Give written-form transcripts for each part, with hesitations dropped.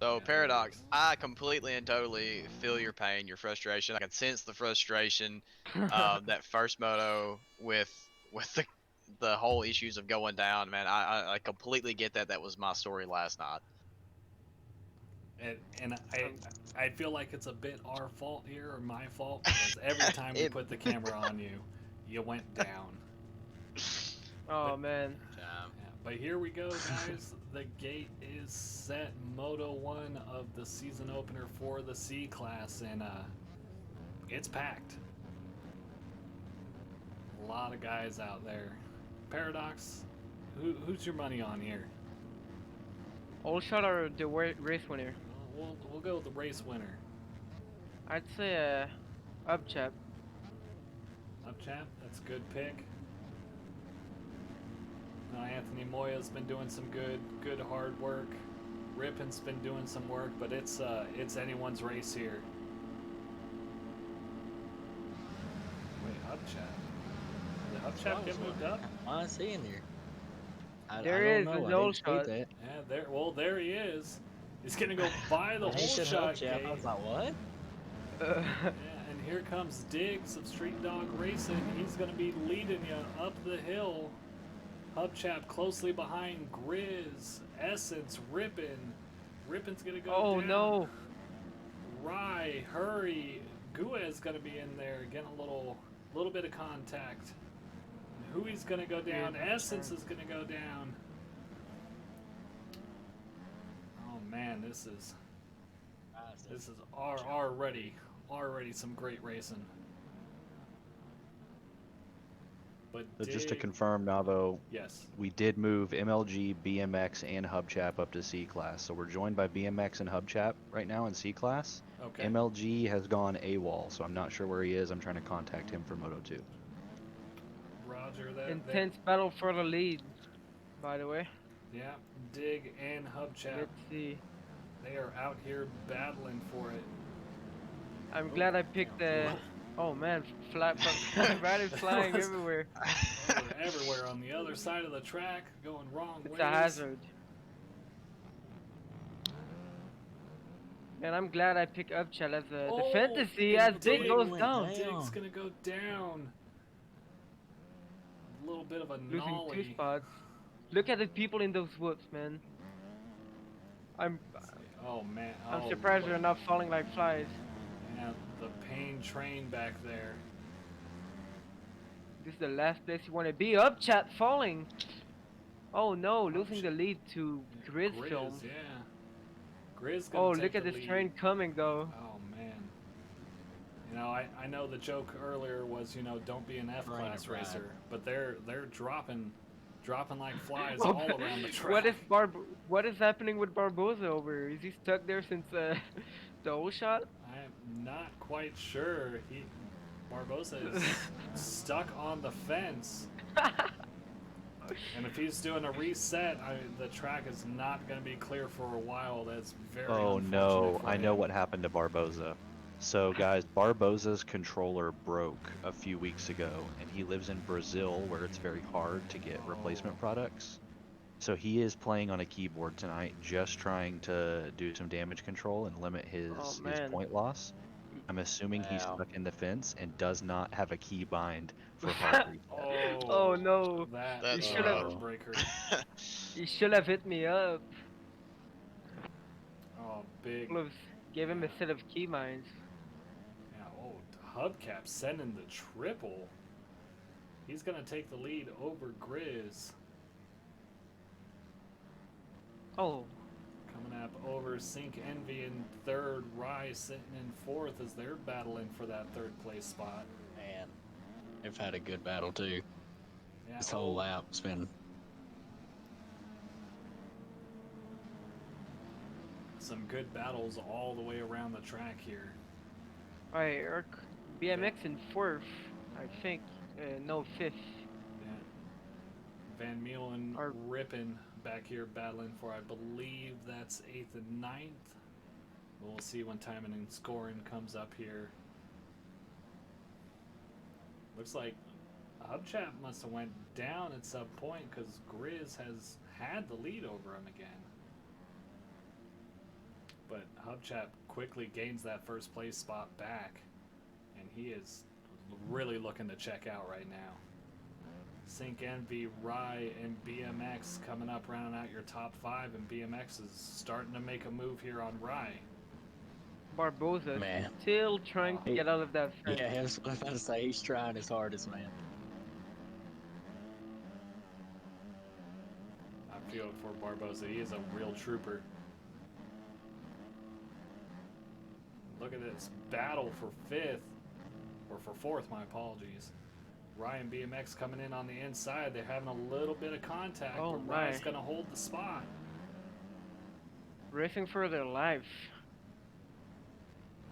So Paradox, I completely and totally feel your pain, your frustration. I can sense the frustration. That first moto with the whole issues of going down, man. I completely get that. That was my story last night. And Um, I feel like it's a bit our fault here or my fault because every time we It, put the camera on you, you went down. oh But man. Time. yeah, but here we go, guys. The gate is set. Moto 1 of the season opener for the C class, and it's packed. A lot of guys out there. Paradox, who's your money on here? All shot or the race winner? We'll go with the race winner. I'd say up chap. Up chap, that's a good pick. Anthony Moya's been doing some good hard work. Rippon's been doing some work, but it's anyone's race here. Wait, Hubchap. Did Hubchap get moved up? Why is he in here? I There don't is know. his I all didn't see shot. that. Yeah, there. Well, there he is. He's gonna go by the When he whole said shot Hubchap, gate. I was like, what? Yeah, and here comes Diggs of Street Dog Racing. He's gonna be leading you up the hill. Hubchap closely behind Grizz, Essence, Rippon. Rippon's gonna go Oh down. no. Rye, Hurry, Gua's gonna be in there, getting a little bit of contact. And Huey's gonna go down. Yeah, Essence is gonna go down. Oh man, this is already some great racing. But So just to Dig, confirm now, though, yes, we did move MLG, BMX, and Hubchap up to C class. So we're joined by BMX and Hubchap right now in C class. okay. MLG has gone AWOL, so I'm not sure where he is. I'm trying to contact him for Moto 2. Roger that. Intense battle for the lead. By the way. Yeah, Dig and Hubchap, Let's see. they are out here battling for it. I'm glad I picked the. Oh man, flat rat is flying was- everywhere. They're everywhere on the other side of the track, going wrong It's ways. a hazard. Man, I'm glad I picked up Chell as the fantasy as Dig Dig goes went down. down. Dig's gonna go down. A little bit of a Losing 2 nollie. spots. Look at the people in those whoops, man. I'm Oh man. I'm surprised they're not falling like flies. Yeah, the pain train back there. This is the last place you want to be. Up chat falling. Oh no, losing the lead to Grizz Films. Yeah. Grizz gonna Oh, take look at the this lead. train coming though. Oh man. You know, I know the joke earlier was, don't be an F-class Train ride. racer, but they're dropping like flies all around the track. What is happening with Barboza over? Is he stuck there since the old shot? I'm not quite sure. Barbosa is stuck on the fence. And if he's doing a reset, the track is not going to be clear for a while. That's very Oh unfortunate no, for I know him. what happened to Barboza. So guys, Barboza's controller broke a few weeks ago, and he lives in Brazil where it's very hard to get replacement products. So he is playing on a keyboard tonight, just trying to do some damage control and limit his man. point loss. I'm assuming he's Wow. stuck in the fence and does not have a key bind for hard reset. Oh no. That's You a should have- heartbreaker. You should have hit me up. Oh, big. Close. Give him a set of key mines. Yeah, Hubcap sending the triple. He's going to take the lead over Grizz. Oh, Coming up over Sync Envy in third, Rise sitting in fourth as they're battling for that third place spot. Man, they've had a good battle too. Yeah, This whole lap's been. some good battles all the way around the track here. alright, Eric. BMX in 4th, I think. No, 5th. Yeah. Van Meulen Our- Rippon back here battling for, I believe that's 8th and 9th. We'll see when timing and scoring comes up here. Looks like Hubchap must have went down at some point because Grizz has had the lead over him again. but Hubchap quickly gains that first place spot back, and he is really looking to check out right now. Sync Envy, Rye, and BMX coming up, rounding out your top 5, and BMX is starting to make a move here on Rye. Barbosa Man. still trying to get out of that fence. Yeah, I was about to say he's trying his hardest, man. I feel it for Barbosa. He is a real trooper. Look at this battle for 5th, or for 4th, my apologies. Ryan BMX coming in on the inside. They're having a little bit of contact, Oh, but my. Ryan's going to hold the spot. Racing for their life.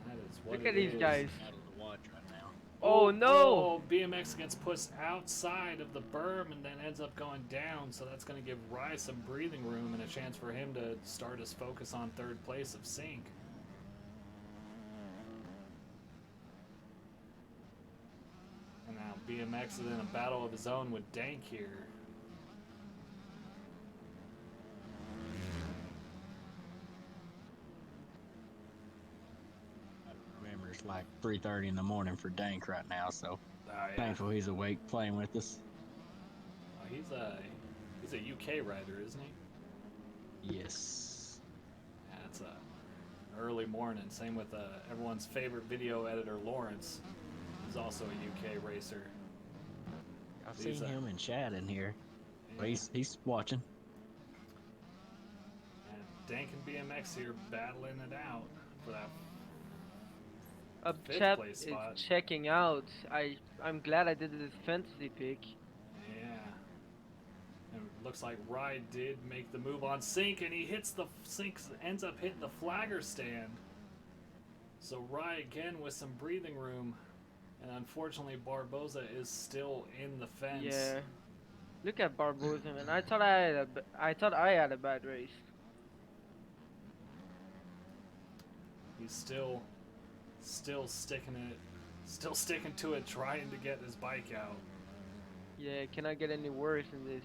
That is what Look it at these is. guys. Battle to watch right now. Oh, no! Oh, BMX gets pushed outside of the berm and then ends up going down, so that's going to give Rye some breathing room and a chance for him to start his focus on 3rd place of Sync. And now BMX is in a battle of his own with Dank here. Remember, it's like 3:30 in the morning for Dank right now, so Yeah. thankful he's awake playing with us. He's a UK rider, isn't he? Yes. Yeah, it's a early morning. Same with everyone's favorite video editor, Lawrence. He's also a UK racer. I've He's seen a- him in chat in here. But Yeah. he's watching. And Dank and BMX here battling it out for that. Fifth Upchap place is spot. checking out. I'm glad I did this fantasy pick. Yeah. And it looks like Rye did make the move on Sync, and he hits the Sync, ends up hitting the flagger stand. So Rye again with some breathing room, and unfortunately Barbosa is still in the fence. Yeah. Look at Barbosa, man. I thought I had a bad race. He's still sticking to it, trying to get his bike out. Yeah, it cannot get any worse than this.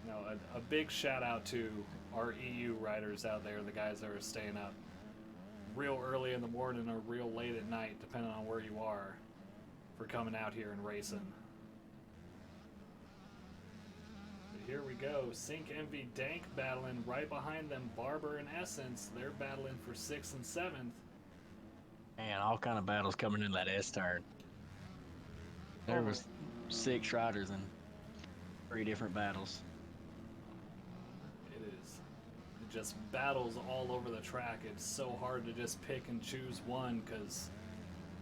No, a big shout out to our EU riders out there, the guys that are staying up real early in the morning or real late at night, depending on where you are, for coming out here and racing. But here we go, Sync, Envy, Dank battling right behind them. Barber and Essence, they're battling for 6th and 7th. Man, all kind of battles coming in that S turn. There Oh my- was 6 riders in 3 different battles. It is. It just battles all over the track. It's so hard to just pick and choose one because,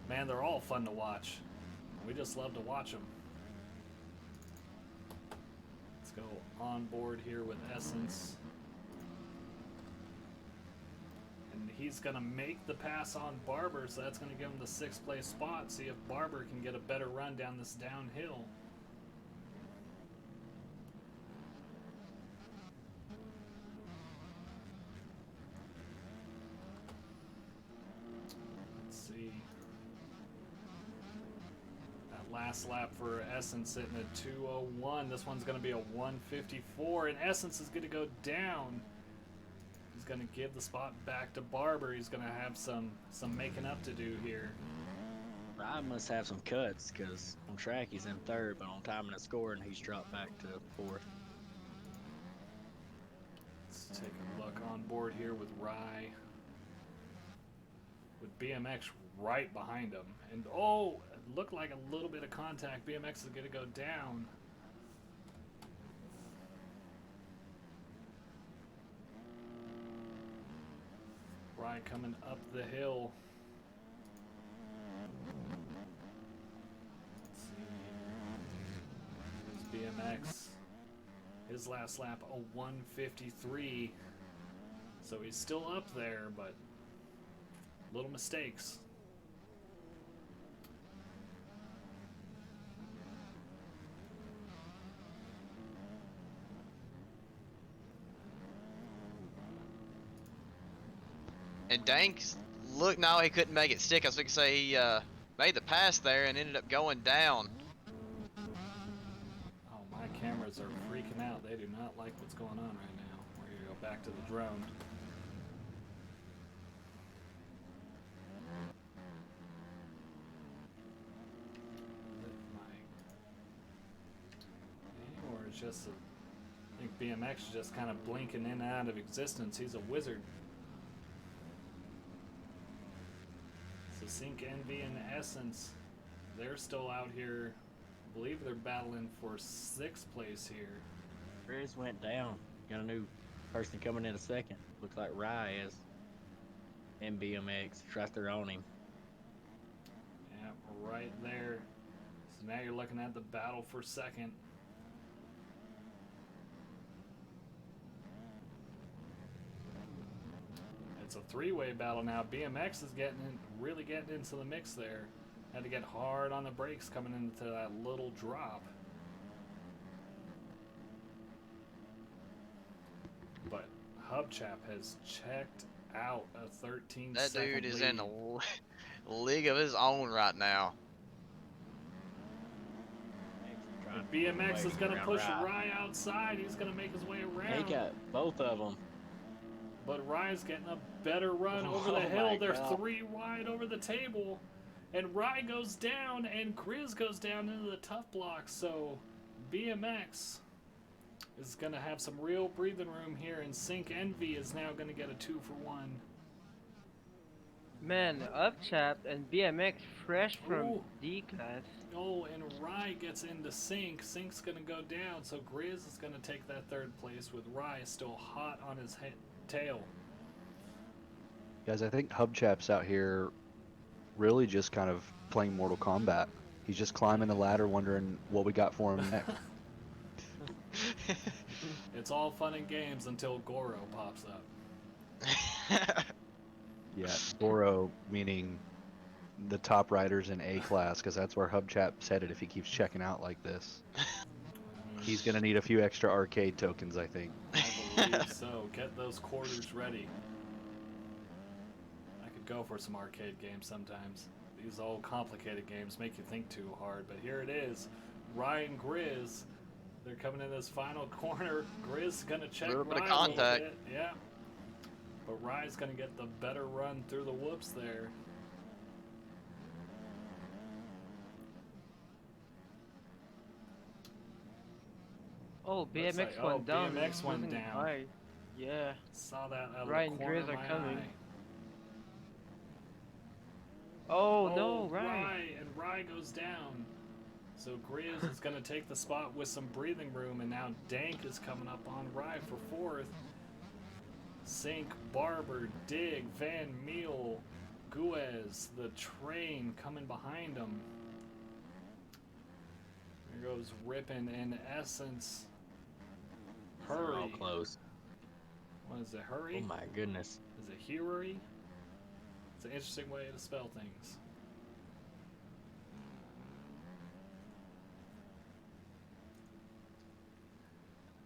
man, they're all fun to watch. We just love to watch them. Let's go on board here with Essence. And he's going to make the pass on Barber, so that's going to give him the 6th place spot. See if Barber can get a better run down this downhill. Let's see. That last lap for Essence sitting at 2:01. This one's going to be a 1:54, and Essence is going to go down. He's going to give the spot back to Barber. He's going to have some making up to do here. I must have some cuts because on track he's in 3rd, but on time and scoring he's dropped back to 4th. Let's take a look on board here with Rye. With BMX right behind him. And oh, it looked like a little bit of contact. BMX is going to go down. Rye coming up the hill. Let's see. Here's BMX. His last lap, a 1:53. So he's still up there, but little mistakes. And Danks, look, no, he couldn't make it stick. I was going to say he made the pass there and ended up going down. Oh, my cameras are freaking out. They do not like what's going on right now. We're going to go back to the drone. just, I think BMX is just kind of blinking in and out of existence. He's a wizard. So Sync, Envy, and Essence, they're still out here. I believe they're battling for 6th place here. Grizz went down. Got a new person coming in a second. Looks like Rye is. And BMX. It's right there on him. Yeah, right there. So now you're looking at the battle for 2nd. It's a 3-way battle now. BMX is really getting into the mix there. Had to get hard on the brakes coming into that little drop. But Hubchap has checked out a 13 That second dude is lead. in a league of his own right now. And BMX is going to push Rye outside. He's going to make his way around. He got both of them. But Rye's getting a better run over the Oh hill. my They're God. 3 wide over the table. And Rye goes down, and Grizz goes down into the tough block. So BMX is going to have some real breathing room here. And Sync Envy is now going to get a 2 for 1. Man, Upchap and BMX fresh from Ooh. D class. Oh, and Rye gets into Sync. Sync's going to go down. So Grizz is going to take that 3rd place with Rye still hot on his tail. Guys, I think Hubchap's out here really just kind of playing Mortal Kombat. He's just climbing the ladder wondering what we got for him next. It's all fun and games until Goro pops up. Yeah, Goro meaning the top riders in A class, because that's where Hubchap's headed if he keeps checking out like this. He's going to need a few extra arcade tokens, I think. I believe so. Get those quarters ready. I could go for some arcade games sometimes. These old complicated games make you think too hard, but here it is. Ryan Grizz, they're coming in this final corner. Grizz is going to check Little bit of Rye contact. a little bit. Yeah. But Rye's going to get the better run through the whoops there. Oh, Looks BMX like- went down. BMX went Losing down. Rye. Yeah. Saw that out of Ryan the corner Grizz of are my coming. eye. Oh, no, Rye. And Rye goes down. So Grizz is going to take the spot with some breathing room, and now Dank is coming up on Rye for 4th. Sync, Barber, Dig, Van Meel, Guez, the train coming behind him. There goes Rippin' and Essence. They're all Hurry. close. What is it, Hurry? Oh my goodness. Is it Hurry? It's an interesting way to spell things.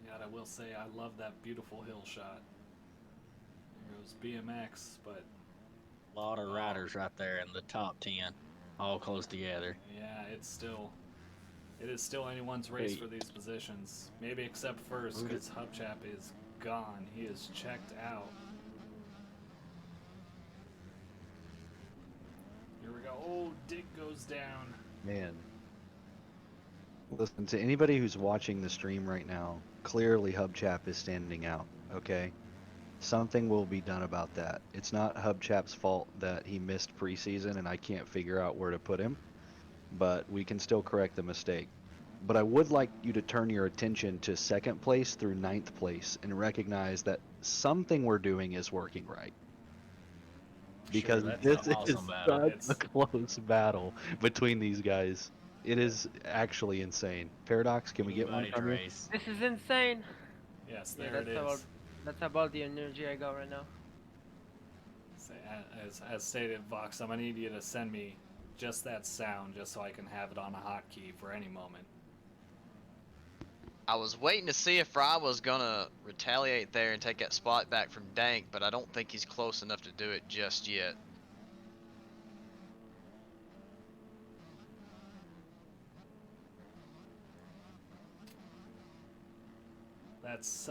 Yeah, I will say I love that beautiful hill shot. There goes BMX, but A lot of riders right there in the top 10. All close together. yeah, it is still anyone's race Hey. for these positions. Maybe except first, Who because Hubchap is gone. He is checked out. Here we go. Oh, Dick goes down. Man. Listen, to anybody who's watching the stream right now, clearly Hubchap is standing out, okay? Something will be done about that. It's not Hubchap's fault that he missed preseason and I can't figure out where to put him, but we can still correct the mistake. But I would like you to turn your attention to 2nd place through 9th place and recognize that something we're doing is working right. Because that's this an awesome is battle. such a close battle between these guys. It is actually insane. Paradox, can we get one Anybody's from you? race. This is insane. Yes, Yeah, there it is. That's about the energy I got right now. As stated, Vox, I'm gonna need you to send me just that sound, just so I can have it on a hotkey for any moment. I was waiting to see if Rye was gonna retaliate there and take that spot back from Dank, but I don't think he's close enough to do it just yet. That's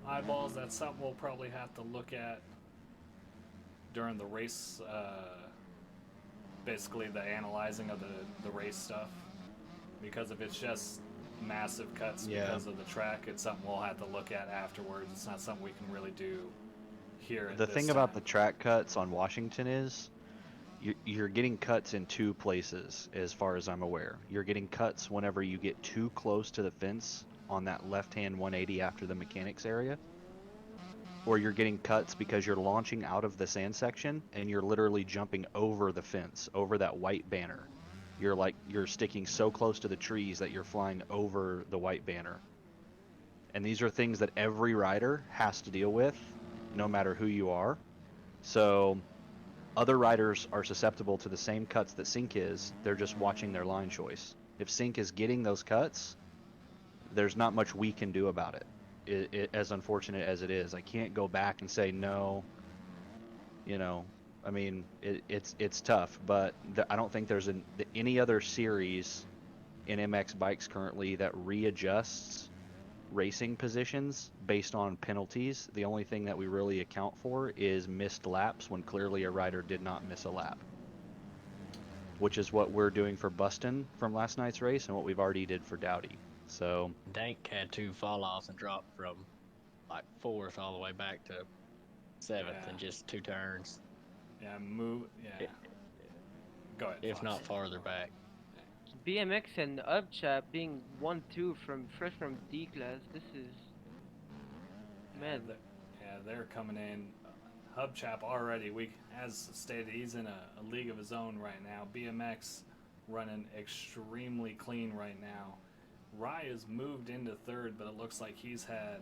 eyeballs. That's something we'll probably have to look at during the race. Basically, the analyzing of the race stuff. because if it's just massive cuts Yeah. because of the track, it's something we'll have to look at afterwards. It's not something we can really do here at The this thing about time. the track cuts on Washington is you're getting cuts in two places, as far as I'm aware. You're getting cuts whenever you get too close to the fence on that left-hand 180 after the mechanics area, or you're getting cuts because you're launching out of the sand section and you're literally jumping over the fence, over that white banner. You're sticking so close to the trees that you're flying over the white banner. And these are things that every rider has to deal with, no matter who you are. So other riders are susceptible to the same cuts that Sync is. They're just watching their line choice. If Sync is getting those cuts, there's not much we can do about it. As unfortunate as it is, I can't go back and say no. You know, I mean, it's tough, but I don't think there's any other series in MX bikes currently that readjusts racing positions based on penalties. The only thing that we really account for is missed laps when clearly a rider did not miss a lap, which is what we're doing for Buston from last night's race and what we've already did for Dowdy. So Dank had 2 fall offs and dropped from like 4th all the way back to 7th Yeah. in just 2 turns, Yeah, move. Yeah. Go ahead. if Fox. not farther back. BMX and Upchap being 1-2 from fresh from D class. This is man. They're coming in. Hubchap already. As stated, he's in a league of his own right now. BMX running extremely clean right now. Rye has moved into 3rd, but it looks like he's had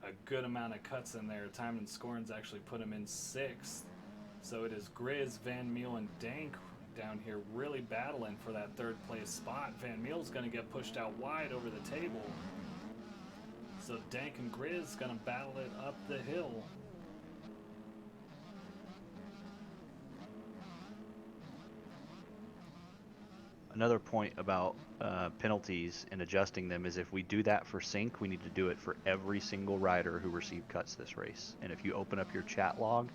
a good amount of cuts in there. Time and scoring's actually put him in 6th. So it is Grizz, Van Meel, and Dank down here really battling for that 3rd place spot. Van Meel's going to get pushed out wide over the table. So Dank and Grizz going to battle it up the hill. another point about penalties and adjusting them is if we do that for Sync, we need to do it for every single rider who received cuts this race. And if you open up your chat log,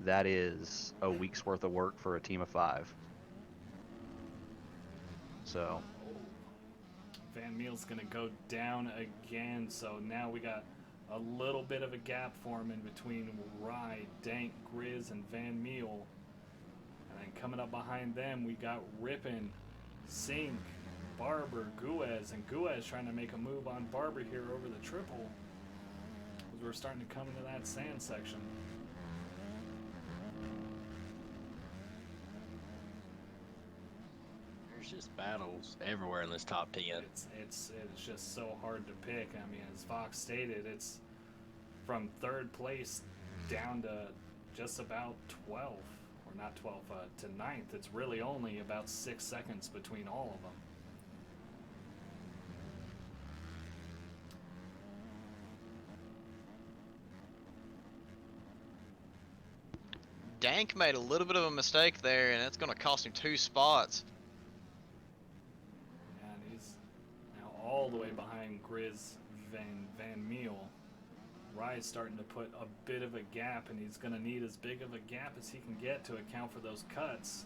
that is a week's worth of work for a team of 5. So Van Meel's going to go down again. So now we got a little bit of a gap forming between Rye, Dank, Grizz, and Van Meel. And then coming up behind them, we got Rippin, Sink, Barber, Guez, and Guez trying to make a move on Barber here over the triple. As we're starting to come into that sand section. There's just battles everywhere in this top 10. It's just so hard to pick. I mean, as Fox stated, it's from 3rd place down to just about 12th. Or not 12th, to 9th. It's really only about 6 seconds between all of them. Dank made a little bit of a mistake there, and it's going to cost him 2 spots. And he's now all the way behind Grizz Van Meel. Rye's starting to put a bit of a gap, and he's going to need as big of a gap as he can get to account for those cuts.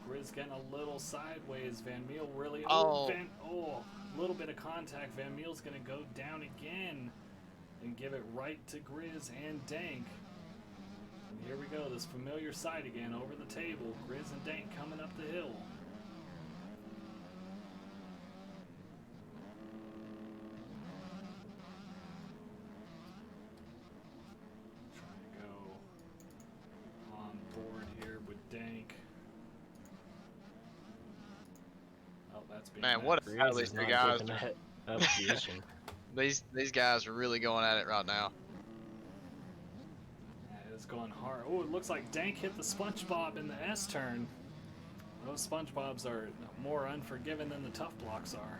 Grizz getting a little sideways. Van Meel really... a little bit of contact. Van Meel's going to go down again and give it right to Grizz and Dank. And here we go, this familiar sight again over the table. Grizz and Dank coming up the hill. Man, what a battle these 3 guys are. Up position. These guys are really going at it right now. Yeah, it's going hard. Oh, it looks like Dank hit the SpongeBob in the S turn. Those SpongeBobs are more unforgiving than the tough blocks are.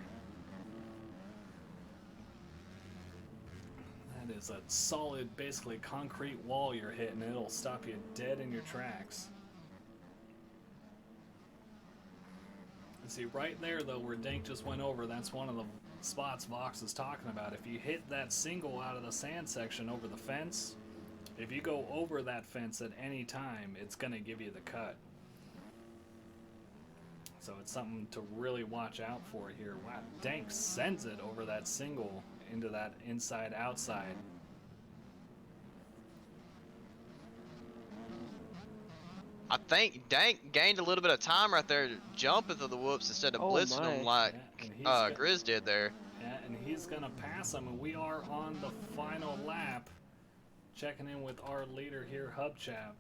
That is a solid, basically concrete wall you're hitting. It'll stop you dead in your tracks. See, right there, though, where Dank just went over, that's one of the spots Vox is talking about. If you hit that single out of the sand section over the fence, if you go over that fence at any time, it's going to give you the cut. So it's something to really watch out for here. Wow, Dank sends it over that single into that inside outside. I think Dank gained a little bit of time right there, jumping through the whoops instead of Oh blitzing them my. like Yeah, and he's Grizz did there. yeah, and he's gonna pass him, and we are on the final lap. Checking in with our leader here, Hubchap.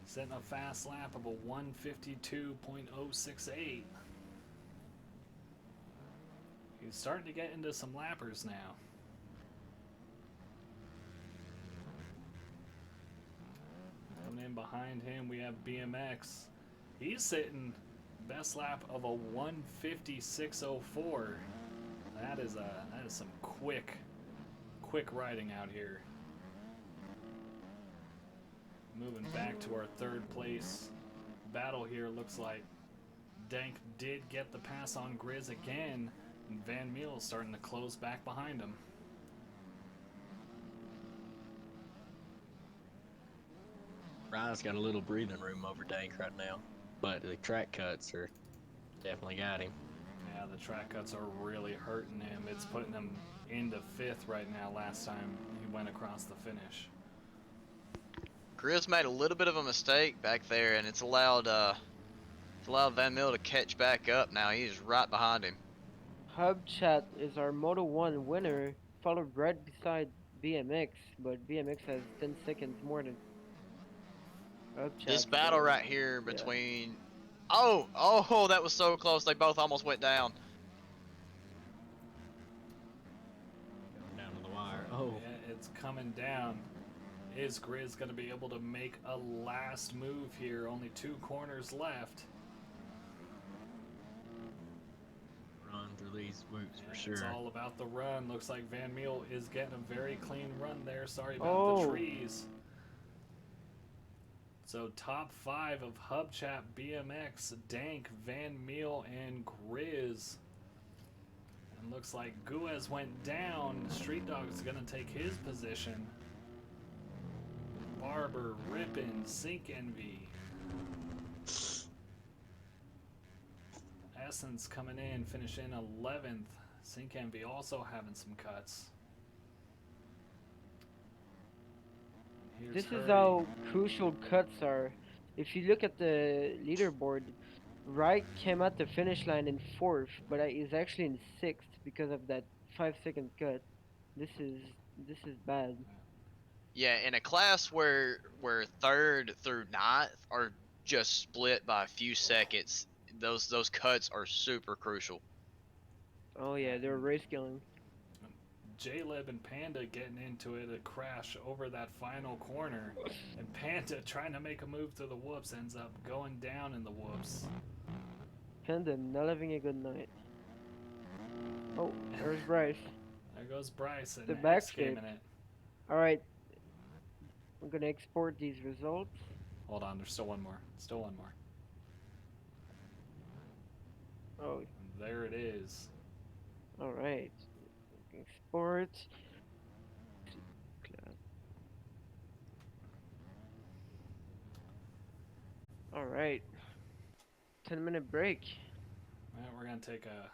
Setting a fast lap of a 152.068. He's starting to get into some lappers now. Coming in behind him, we have BMX. He's sitting best lap of a 156.04. That is some quick riding out here. Moving back to our third place battle here. Looks like Dank did get the pass on Grizz again, and Van Meel starting to close back behind him. Ryan's got a little breathing room over Dank right now, but the track cuts are definitely got him. Yeah, the track cuts are really hurting him. It's putting him into 5th right now. Last time he went across the finish. Grizz made a little bit of a mistake back there, and it's allowed Van Mil to catch back up now. He's right behind him. Hubchat is our Moto 1 winner, followed right beside BMX, but BMX has 10 seconds more than Hubchat. This battle so, right here yeah. between oh, that was so close. They both almost went down. Going down to the wire. Oh, Yeah, it's coming down. Is Grizz going to be able to make a last move here? Only 2 corners left. run through these whoops for It's sure. all about the run. Looks like Van Meel is getting a very clean run there. Sorry about the trees. So top 5 of Hubchat, BMX, Dank, Van Meel, and Grizz. And looks like Guez went down. Street Dog's going to take his position. Barber, Rippin, Sink Envy. Essence coming in, finishing 11th. Sink Envy also having some cuts. Here's This is Hurry. how crucial cuts are. If you look at the leaderboard, Wright came at the finish line in 4th, but he's actually in 6th because of that 5-second cut. This is bad. Yeah, in a class where 3rd through 9th are just split by a few seconds, those cuts are super crucial. Oh yeah, they're race killing. J-Lib and Panda getting into it, a crash over that final corner. And Panda trying to make a move to the whoops ends up going down in the whoops. Panda not having a good night. Oh, there's Bryce. There goes Bryce and The X backflip. gaming it. Alright, I'm gonna export these results. Hold on, there's still one more. Still one more. Oh, And there it is. alright. Export. Alright. 10-minute break. Well, we're going to take a